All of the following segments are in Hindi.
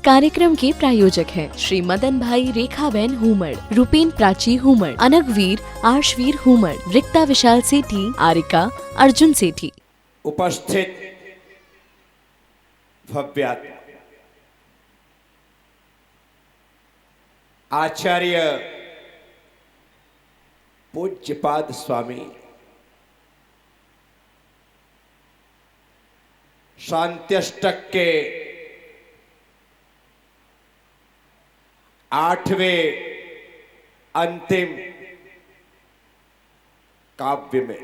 कार्यक्रम के प्रायोजक हैं श्री मदन भाई रेखाबेन हुमड़, रूपेन प्राची हुमड़, अनगवीर आर्शवीर हुमड़, रिक्ता विशाल सेठी, आरिका अर्जुन सेठी। उपस्थित भव्यात्मा आचार्य पूज्यपाद स्वामी शांत्यष्टक के 8वें अंतिम काव्य में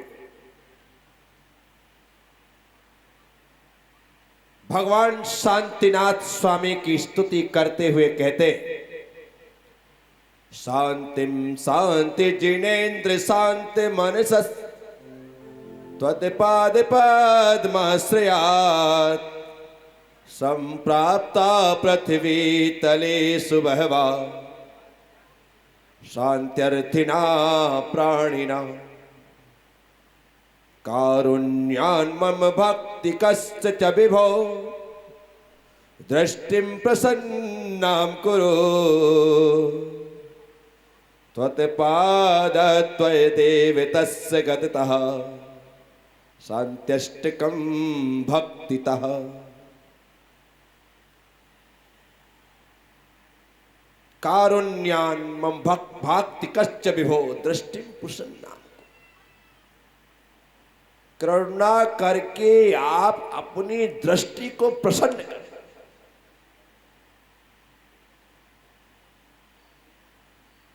भगवान शांतिनाथ स्वामी की स्तुति करते हुए कहते, शांतिम शांति जिनेन्द्र शांति मनस त्वत्पाद पद्माश्रयात् संप्राप्ता पृथ्वी तले सुबहवा शांत्यर्थिना प्राणिना कारुण्यान् मम भक्ति कश्च च विभो दृष्टिं प्रसन्नां कुरु त्वत्पादद्वयदेव तस्य गततः शान्त्यष्टकं भक्तितः। कारुण्यान् मम भक्ति कश्च विभो दृष्टिं प्रसन्नां, करुणा करके आप अपनी दृष्टि को प्रसन्न करें।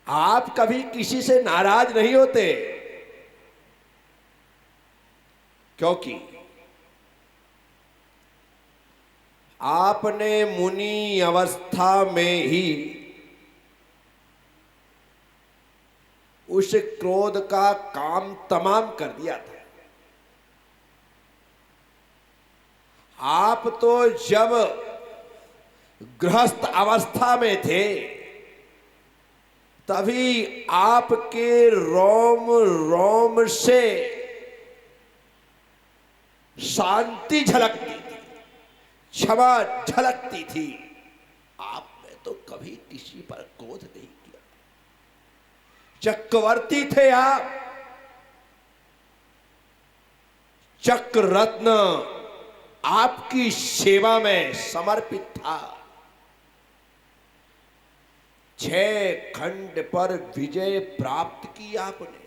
आप कभी किसी से नाराज नहीं होते, क्योंकि आपने मुनि अवस्था में ही उस क्रोध का काम तमाम कर दिया था। आप तो जब गृहस्थ अवस्था में थे तभी आपके रोम रोम से शांति झलकती थी, क्षमा झलकती थी। आपने तो कभी किसी पर क्रोध नहीं किया। चक्रवर्ती थे आप, चक्र रत्न आपकी सेवा में समर्पित था। 6 खंड पर विजय प्राप्त की आपने,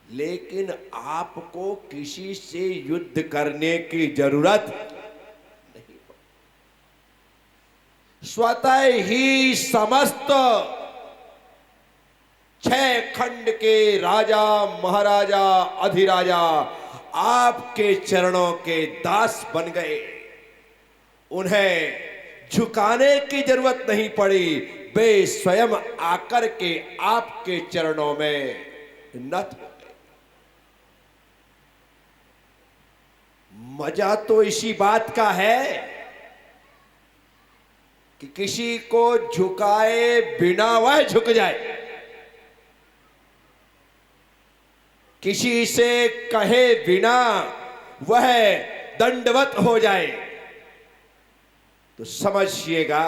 लेकिन आपको किसी से युद्ध करने की जरूरत नहीं पड़ी। स्वतः ही समस्त 6 खंड के राजा महाराजा अधिराजा आपके चरणों के दास बन गए। उन्हें झुकाने की जरूरत नहीं पड़ी, वे स्वयं आकर के आपके चरणों में नत हो गए। मजा तो इसी बात का है कि किसी को झुकाए बिना वह झुक जाए, किसी से कहे बिना वह दंडवत हो जाए। तो समझिएगा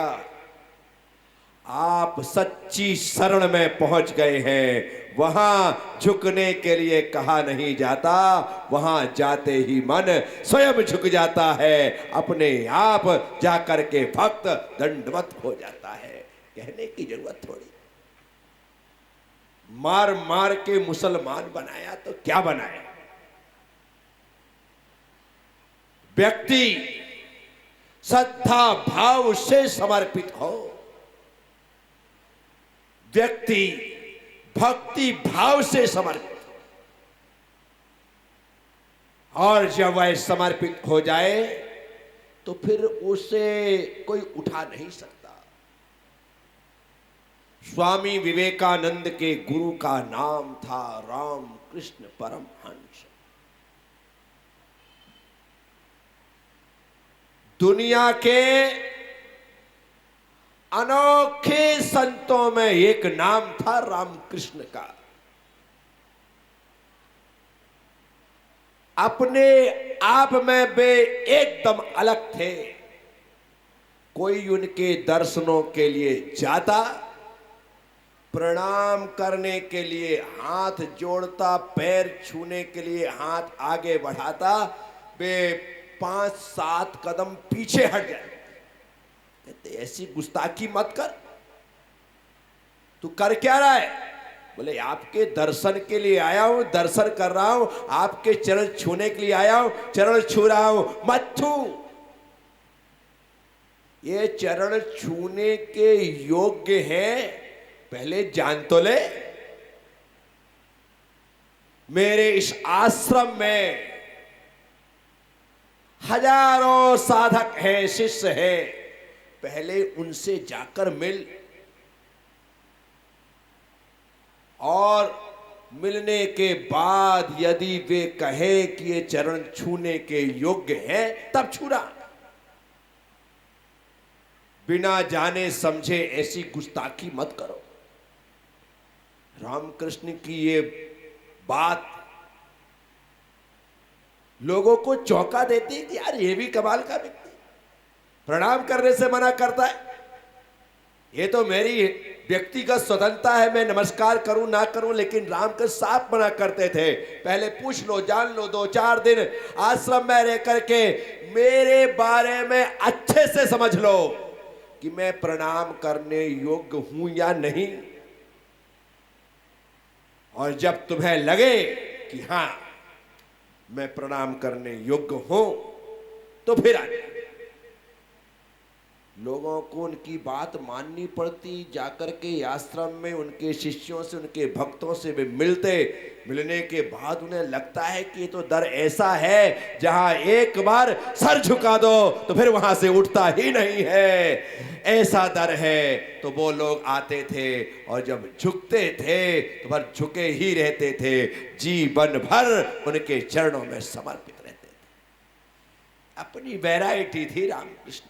आप सच्ची शरण में पहुंच गए हैं। वहां झुकने के लिए कहा नहीं जाता, वहां जाते ही मन स्वयं झुक जाता है। अपने आप जाकर के भक्त दंडवत हो जाता है, कहने की जरूरत थोड़ी। मार मार के मुसलमान बनाया तो क्या बनाया। व्यक्ति श्रद्धा भाव से समर्पित हो, व्यक्ति भक्ति भाव से समर्पित हो, और जब वह समर्पित हो जाए तो फिर उसे कोई उठा नहीं सकता। स्वामी विवेकानंद के गुरु का नाम था राम कृष्ण परमहंस। दुनिया के अनोखे संतों में एक नाम था रामकृष्ण का। अपने आप में वे एकदम अलग थे। कोई उनके दर्शनों के लिए जाता, प्रणाम करने के लिए हाथ जोड़ता, पैर छूने के लिए हाथ आगे बढ़ाता, वे 5-7 कदम पीछे हट जाए। कहते ऐसी गुस्ताखी मत कर, तू कर क्या रहा है? बोले आपके दर्शन के लिए आया हूं, दर्शन कर रहा हूं, आपके चरण छूने के लिए आया हूं, चरण छू रहा हूं, मत छू। ये चरण छूने के योग्य हैं, पहले जान तो ले। मेरे इस आश्रम में हजारों साधक हैं, शिष्य हैं, पहले उनसे जाकर मिल, और मिलने के बाद यदि वे कहे कि ये चरण छूने के योग्य हैं, तब छूना। बिना जाने समझे ऐसी गुस्ताखी मत करो। रामकृष्ण की ये बात लोगों को चौंका देती है कि यार ये भी कमाल का व्यक्ति प्रणाम करने से मना करता है। ये तो मेरी व्यक्तिगत स्वतंत्रता है, मैं नमस्कार करूं ना करूं, लेकिन रामकृष्ण साफ मना करते थे। पहले पूछ लो, जान लो, 2-4 दिन आश्रम में रह करके मेरे बारे में अच्छे से समझ लो कि मैं प्रणाम करने योग्य हूं या नहीं। और जब तुम्हें लगे कि हां मैं प्रणाम करने योग्य हूं, तो फिर आ जाए। लोगों को उनकी बात माननी पड़ती। जाकर के आश्रम में उनके शिष्यों से, उनके भक्तों से वे मिलते, मिलने के बाद उन्हें लगता है कि ये तो दर ऐसा है जहां एक बार सर झुका दो तो फिर वहां से उठता ही नहीं है, ऐसा दर है। तो वो लोग आते थे और जब झुकते थे तो फिर झुके ही रहते थे, जीवन भर उनके चरणों में समर्पित रहते थे। अपनी वैरायटी थी रामकृष्ण।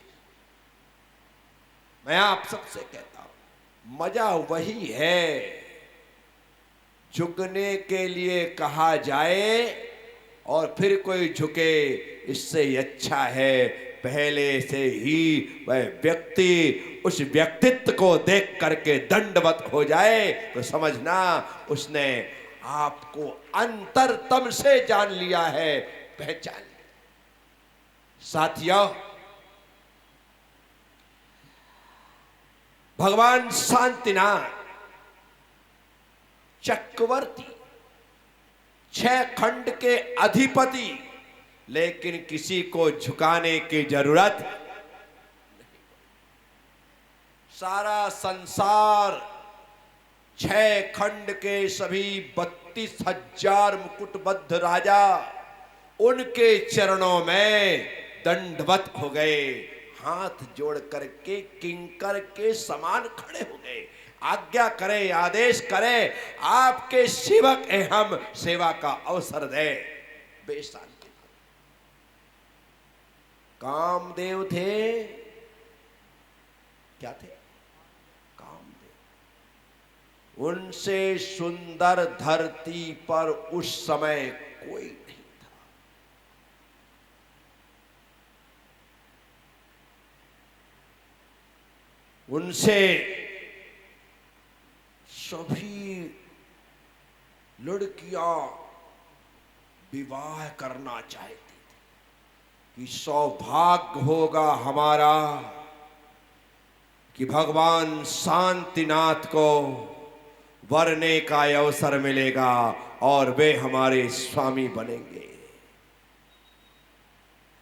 मैं आप सबसे कहता हूं, मजा वही है झुकने के लिए कहा जाए और फिर कोई झुके, इससे अच्छा है पहले से ही वह व्यक्ति उस व्यक्तित्व को देख करके दंडवत हो जाए, तो समझना उसने आपको अंतरतम से जान लिया है, पहचान लिया। साथियों, भगवान शांतिनाथ चक्रवर्ती, 6 खंड के अधिपति, लेकिन किसी को झुकाने की जरूरत नहीं। सारा संसार 6 खंड के सभी 32,000 मुकुटबद्ध राजा उनके चरणों में दंडवत हो गए, हाथ जोड़ करके किंकर के समान खड़े हो गए। आज्ञा करे, आदेश करे, आपके सेवक हैं हम, सेवा का अवसर दे। बेशांति कामदेव थे, क्या थे? कामदेव। उनसे सुंदर धरती पर उस समय कोई नहीं। उनसे सभी लड़कियां विवाह करना चाहती थी कि सौभाग्य होगा हमारा कि भगवान शांतिनाथ को वरने का अवसर मिलेगा और वे हमारे स्वामी बनेंगे।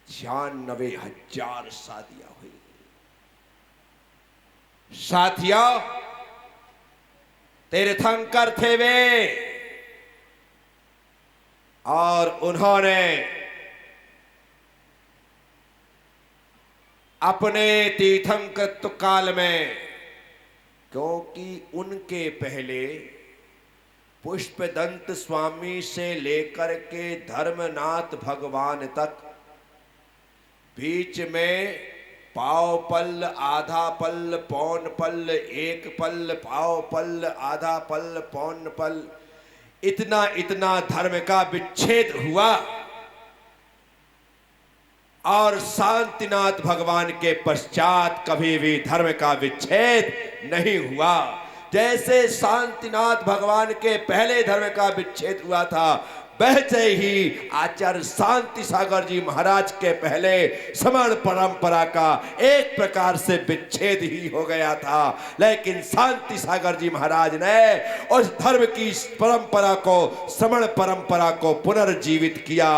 96,000 शादियां हुई। साथियों, तीर्थंकर थे वे, और उन्होंने अपने तीर्थंकत्व काल में, क्योंकि उनके पहले पुष्पदंत स्वामी से लेकर के धर्मनाथ भगवान तक बीच में पाव पल, आधा पल, पौन पल, 1 पल, पाव पल, आधा पल, पौन पल, इतना इतना धर्म का विच्छेद हुआ। और शांतिनाथ भगवान के पश्चात कभी भी धर्म का विच्छेद नहीं हुआ। जैसे शांतिनाथ भगवान के पहले धर्म का विच्छेद हुआ था, वैसे ही आचार्य शांति सागर जी महाराज के पहले समण परंपरा का एक प्रकार से विच्छेद ही हो गया था। लेकिन शांति सागर जी महाराज ने उस धर्म की परंपरा को, समण परंपरा को पुनर्जीवित किया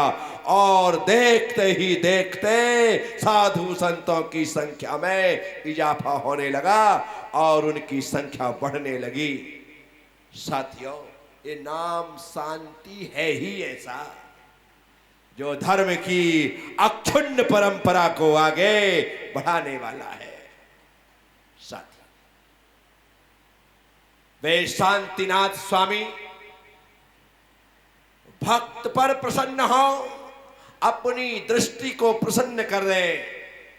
और देखते ही देखते साधु संतों की संख्या में इजाफा होने लगा और उनकी संख्या बढ़ने लगी। साथियों, ये नाम शांति है ही ऐसा जो धर्म की अक्षुण्ण परंपरा को आगे बढ़ाने वाला है। साथियों, वे शांतिनाथ स्वामी भक्त पर प्रसन्न हो, अपनी दृष्टि को प्रसन्न कर दे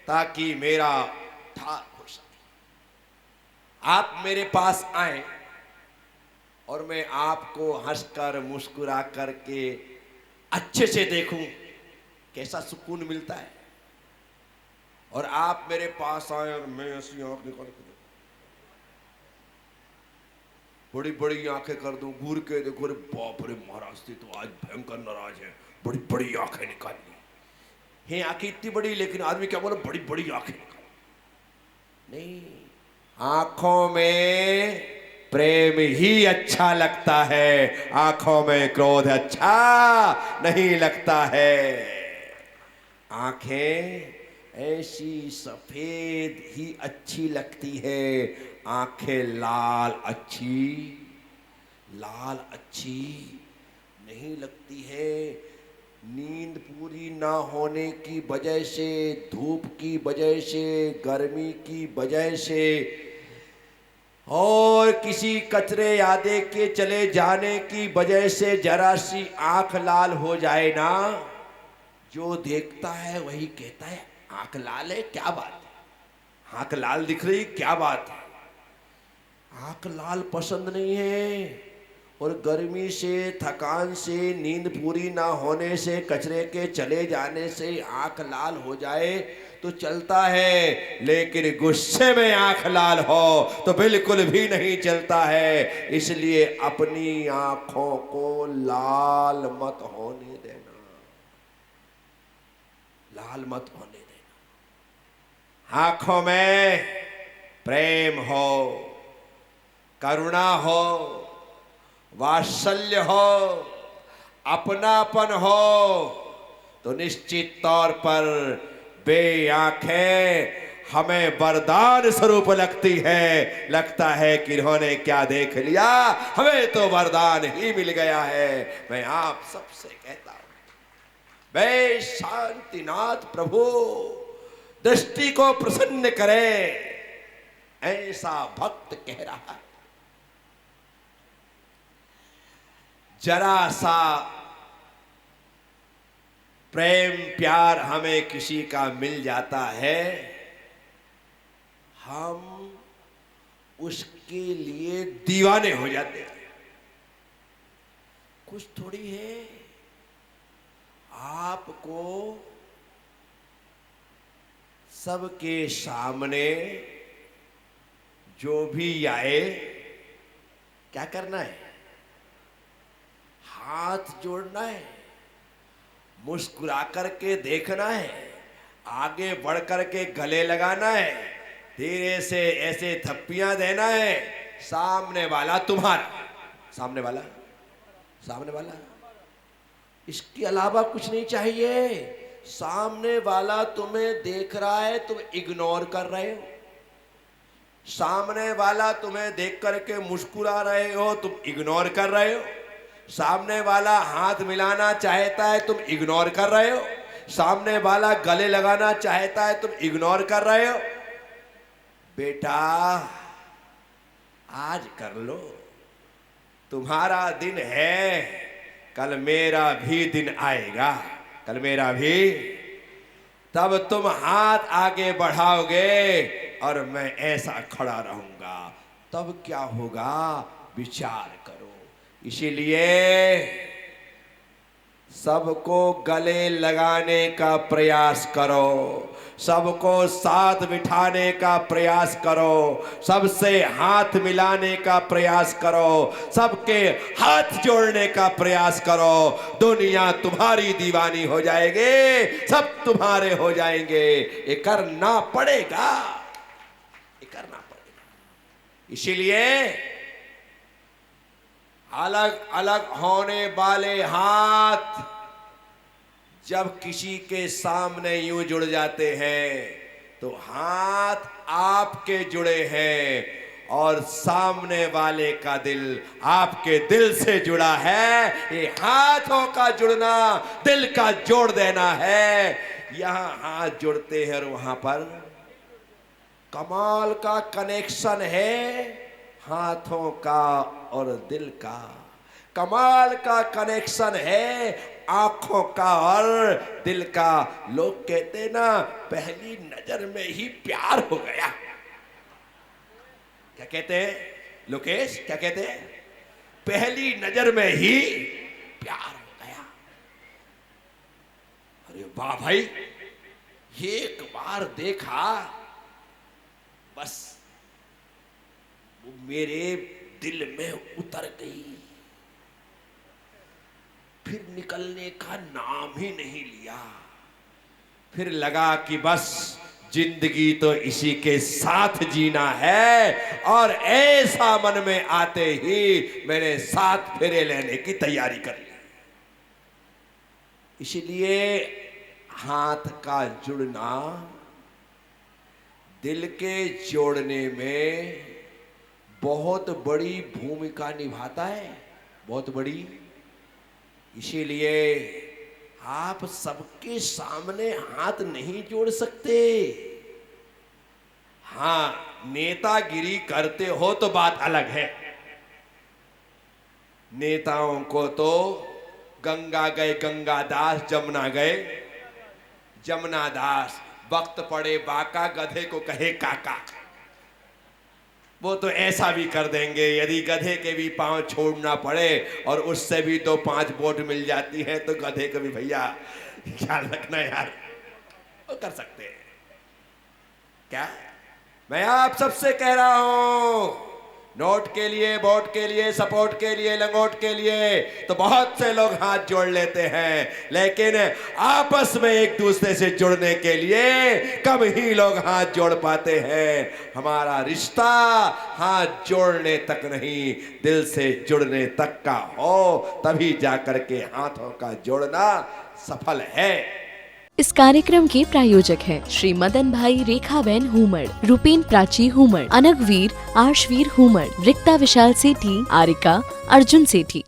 ताकि मेरा उद्धार हो सके। आप मेरे पास आए और मैं आपको हंसकर मुस्कुरा करके अच्छे से देखूं, कैसा सुकून मिलता है। और आप मेरे पास आए और मैं ऐसी आंख निकाल के बड़ी बड़ी आंखें कर दूं, घूर के देखो, अरे बाप रे महाराज जी तो आज भयंकर नाराज है, बड़ी बड़ी आंखें निकाली हैं। आंखें इतनी बड़ी, लेकिन आदमी क्या बोला, बड़ी बड़ी आंखें निकाली। नहीं, आंखों में प्रेम ही अच्छा लगता है, आंखों में क्रोध अच्छा नहीं लगता है। आंखें ऐसी सफेद ही अच्छी लगती है, आंखें लाल अच्छी नहीं लगती है। नींद पूरी ना होने की वजह से, धूप की वजह से, गर्मी की वजह से और किसी कचरे यादे के चले जाने की वजह से जरा सी आंख लाल हो जाए ना, जो देखता है वही कहता है आंख लाल है, क्या बात है, आंख लाल दिख रही, क्या बात है। आंख लाल पसंद नहीं है। और गर्मी से, थकान से, नींद पूरी ना होने से, कचरे के चले जाने से आंख लाल हो जाए तो चलता है, लेकिन गुस्से में आंख लाल हो तो बिल्कुल भी नहीं चलता है। इसलिए अपनी आंखों को लाल मत होने देना, लाल मत होने देना। आंखों में प्रेम हो, करुणा हो, वात्सल्य हो, अपनापन हो तो निश्चित तौर पर वे आंखें हमें वरदान स्वरूप लगती है। लगता है कि इन्होंने क्या देख लिया, हमें तो वरदान ही मिल गया है। मैं आप सबसे कहता हूं, वे शांतिनाथ प्रभु दृष्टि को प्रसन्न करे, ऐसा भक्त कह रहा है। जरा सा प्रेम प्यार हमें किसी का मिल जाता है, हम उसके लिए दीवाने हो जाते हैं। कुछ थोड़ी है, आपको सबके सामने जो भी आए क्या करना है, हाथ जोड़ना है, मुस्कुरा करके देखना है, आगे बढ़ करके गले लगाना है, धीरे से ऐसे थप्पियां देना है। सामने वाला तुम्हारा, सामने वाला इसके अलावा कुछ नहीं चाहिए। सामने वाला तुम्हें देख रहा है, तुम इग्नोर कर रहे हो। सामने वाला तुम्हें देख करके मुस्कुरा रहे हो, तुम इग्नोर कर रहे हो। सामने वाला हाथ मिलाना चाहता है, तुम इग्नोर कर रहे हो। सामने वाला गले लगाना चाहता है, तुम इग्नोर कर रहे हो। बेटा आज कर लो, तुम्हारा दिन है, कल मेरा भी दिन आएगा, कल मेरा भी, तब तुम हाथ आगे बढ़ाओगे और मैं ऐसा खड़ा रहूंगा, तब क्या होगा विचार करो। इसीलिए सबको गले लगाने का प्रयास करो, सबको साथ बिठाने का प्रयास करो, सबसे हाथ मिलाने का प्रयास करो, सबके हाथ जोड़ने का प्रयास करो। दुनिया तुम्हारी दीवानी हो जाएगी, सब तुम्हारे हो जाएंगे। ये करना पड़ेगा, ये करना पड़ेगा। इसीलिए अलग अलग होने वाले हाथ जब किसी के सामने यूं जुड़ जाते हैं तो हाथ आपके जुड़े हैं और सामने वाले का दिल आपके दिल से जुड़ा है। ये हाथों का जुड़ना दिल का जोड़ देना है। यहां हाथ जुड़ते हैं और वहां पर कमाल का कनेक्शन है, हाथों का और दिल का कमाल का कनेक्शन है, आंखों का और दिल का। लोग कहते ना पहली नजर में ही प्यार हो गया। क्या कहते हैं लोकेश, क्या कहते हैं? पहली नजर में ही प्यार हो गया। अरे वाह भाई, एक बार देखा बस वो मेरे दिल में उतर गई, फिर निकलने का नाम ही नहीं लिया। फिर लगा कि बस जिंदगी तो इसी के साथ जीना है, और ऐसा मन में आते ही मैंने 7 फेरे लेने की तैयारी कर ली। इसलिए हाथ का जुड़ना दिल के जोड़ने में बहुत बड़ी भूमिका निभाता है, बहुत बड़ी। इसीलिए आप सबके सामने हाथ नहीं जोड़ सकते। हां, नेतागिरी करते हो तो बात अलग है। नेताओं को तो गंगा गए गंगादास, जमुना गए जमुना दास, वक्त पड़े बाका, गधे को कहे काका। वो तो ऐसा भी कर देंगे, यदि गधे के भी पांव छोड़ना पड़े और उससे भी 2-5 वोट मिल जाती है तो गधे को भी भैया ख्याल रखना यार, वो कर सकते हैं। क्या मैं आप सबसे कह रहा हूं, नोट के लिए, वोट के लिए, सपोर्ट के लिए, लंगोट के लिए तो बहुत से लोग हाथ जोड़ लेते हैं, लेकिन आपस में एक दूसरे से जुड़ने के लिए कम ही लोग हाथ जोड़ पाते हैं। हमारा रिश्ता हाथ जोड़ने तक नहीं, दिल से जुड़ने तक का हो, तभी जाकर के हाथों का जोड़ना सफल है। इस कार्यक्रम के प्रायोजक हैं श्री मदन भाई रेखाबेन हुमड़, रूपेन प्राची हुमड़, अनगवीर आर्शवीर हुमड़, रिक्ता विशाल सेठी, आरिका अर्जुन सेठी।